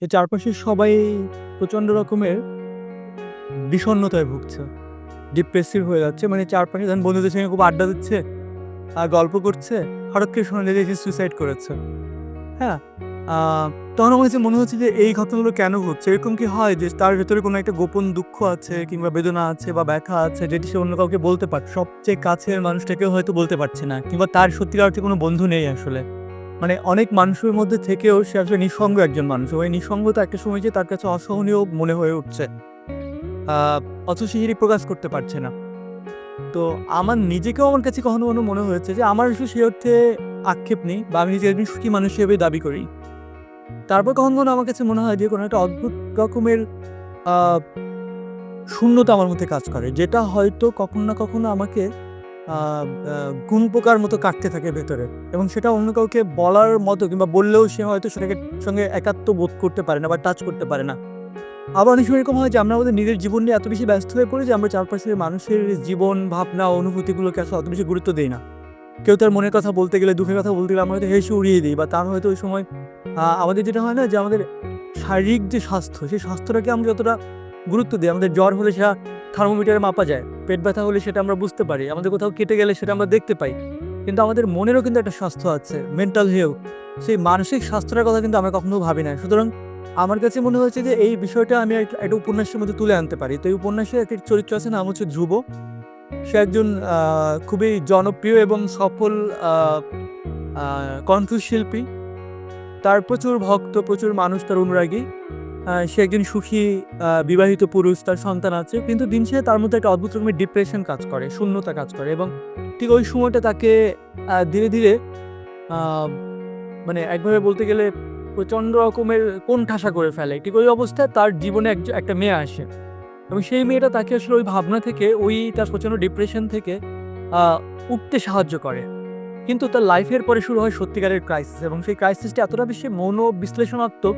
যে চারপাশের সবাই প্রচণ্ড রকমের বিষণ্ণতায় ভুগছে। ডিপ্রেসিভ হয়ে যাচ্ছে। মানে চারপাশে ধরেন বন্ধুদের সঙ্গে খুব আড্ডা দিচ্ছে, গল্প করছে, হঠাৎ করে শোনা যায় যে সে সুইসাইড করেছে। হ্যাঁ? আ তখন আমার কাছে মনে হচ্ছে যে এই ঘটনাগুলো কেন ঘটছে? এরকম কি হয় যে তার ভেতরে কোনো একটা গোপন দুঃখ আছে কিংবা বেদনা আছে বা ব্যথা আছে যেটি সে অন্য কাউকে বলতে পারছে। সবচেয়ে কাছের মানুষটাকেও হয়তো বলতে পারছে না কিংবা তার সত্যিকার অর্থে কোনো বন্ধু নেই আসলে। মানে অনেক মানুষের মধ্যে থেকেও সে আসলে নিঃসঙ্গ একজন মানুষ। ওই নিঃসঙ্গতা একটা সময় যেয়ে তার কাছে অসহনীয় মনে হয়ে উঠছে। আ অথচ সে সেটি প্রকাশ করতে পারছে না। তো আমার নিজেকেও আমার কাছে কখনো, কখনো মনে হয়েছে যে আমার আসলে সে অর্থে আক্ষেপ নেই বা আমি নিজে একজন সুখী মানুষ হিসেবে দাবি করি। তারপর কখনো, কখনো আমার কাছে মনে হয় যে কোনো একটা অদ্ভুত রকমের আ শূন্যতা আমার মধ্যে কাজ করে। যেটা হয়তো কখনো না কখনো আমাকে আ আ গুণপোকার মতো কাটতে থাকে ভেতরে এবং সেটা অন্য কাউকে বলার মতো কিংবা বললেও সে হয়তো সেটাকে সঙ্গে একাত্ম বোধ করতে পারে না বা টাচ করতে পারে না। আবার অনেক সময় এরকম হয় যে আমরা আমাদের নিজের জীবন নিয়ে এত বেশি ব্যস্ত হয়ে পড়ি যে আমরা চারপাশের মানুষের জীবন, ভাবনা, অনুভূতিগুলোকে আসলে অত বেশি গুরুত্ব দেই না। কেউ তার মনের কথা বলতে গেলে, দুঃখের কথা বলতে গেলে আমরা হয়তো হেসে উড়িয়ে দিই বা তার হয়তো ওই সময় আমাদের যেটা হয় না যে আমাদের শারীরিক যে স্বাস্থ্য, সেই স্বাস্থ্যটাকে আমরা যতটা গুরুত্ব দিই, আমাদের জ্বর হলে সেটা থার্মোমিটারে মাপা যায়। পেট ব্যথা হলে সেটা আমরা বুঝতে পারি। আমাদের কোথাও কেটে গেলে সেটা আমরা দেখতে পাই। কিন্তু আমাদের মনেরও কিন্তু একটা স্বাস্থ্য আছে, মেন্টাল হেলথ। সেই মানসিক স্বাস্থ্যটার কথা কিন্তু আমরা কখনো ভাবি না। সুতরাং আমার কাছে মনে হয়েছে যে এই বিষয়টা আমি একটা উপন্যাসের মধ্যে তুলে আনতে পারি। তো এই উপন্যাসে একটি চরিত্র আছে, নাম হচ্ছে ধ্রুব। সে একজন খুবই জনপ্রিয় এবং সফল আ আ কণ্ঠশিল্পী। তার প্রচুর ভক্ত, প্রচুর মানুষ তার অনুরাগী। সে একজন সুখী বিবাহিত পুরুষ, তার সন্তান আছে। কিন্তু দিন শেষে তার মধ্যে একটা অদ্ভুত রকমের ডিপ্রেশন কাজ করে, শূন্যতা কাজ করে এবং ঠিক ওই সময়টা তাকে ধীরে, ধীরে আ মানে একভাবে বলতে গেলে প্রচণ্ড রকমের কোণঠাসা করে ফেলে। ঠিক ওই অবস্থায় তার জীবনে একটা মেয়ে আসে এবং সেই মেয়েটা তাকে আসলে ওই ভাবনা থেকে, ওই তার প্রচণ্ড ডিপ্রেশন থেকে আ উঠতে সাহায্য করে। কিন্তু তার লাইফের পরে শুরু হয় সত্যিকারের ক্রাইসিস এবং সেই ক্রাইসিসটা এতটা বেশি বিশ্লেষণাত্মক।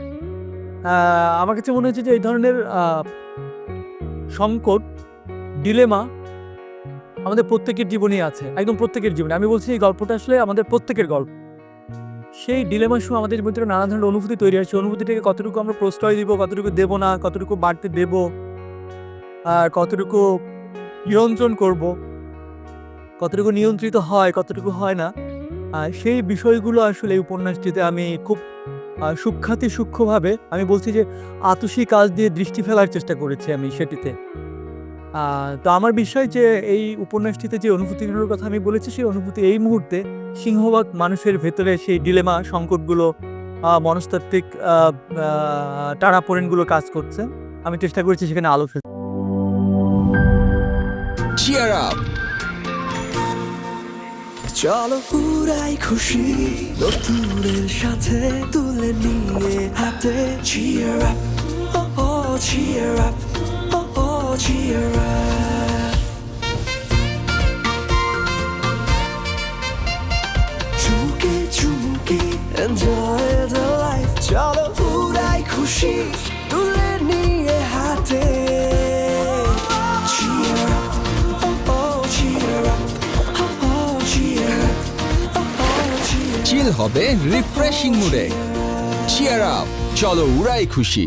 আ আমার কাছে মনে হচ্ছে যে এই ধরনের সংকট, ডিলেমা আমাদের প্রত্যেকের জীবনেই আছে। একদম প্রত্যেকের জীবনে। আমি বলছি এই গল্পটা আসলে আমাদের প্রত্যেকের গল্প। সেই ডিলেমার সময় আমাদের ভিতরে নানা ধরনের অনুভূতি তৈরি হয়। সেই অনুভূতিটাকে কতটুকু আমরা প্রশ্রয় দিব, কতটুকু দেব না, কতটুকু বাড়তে দেব, আর কতটুকু নিয়ন্ত্রণ করব, কতটুকু নিয়ন্ত্রিত হয়, কতটুকু হয় না। সেই বিষয়গুলো আসলে এই উপন্যাসটিতে আমি খুব সূক্ষ্মভাবে আমি বলছি যে আতশী কাঁচ দিয়ে দৃষ্টি ফেলার চেষ্টা করেছি আমি সেটিতে। আ তো আমার বিশ্বাস যে এই উপন্যাসটিতে যে অনুভূতিগুলোর কথা আমি বলেছি, সেই অনুভূতি এই মুহূর্তে সিংহভাগ মানুষের ভেতরে সেই ডিলেমা, সংকটগুলো, মনস্তাত্ত্বিক আ আ টানাপোড়েনগুলো কাজ করছে। আমি চেষ্টা করেছি সেখানে আলো ফেলতে। Cheer up! চলো পুরাই খুশি নতুনের সাথে তুলে নিয়ে হাতে Cheer up! Oh oh cheer up! Oh oh cheer up! চুমুকে চুমুকে enjoy the life চলো পুরাই খুশি তুলে নিয়ে হাতে Cheer up! Oh oh cheer up! Oh oh cheer up! Oh oh cheer up! চিল হবে রিফ্রেশিং মুডে। চিয়ার আপ, চলো উড়াই খুশি।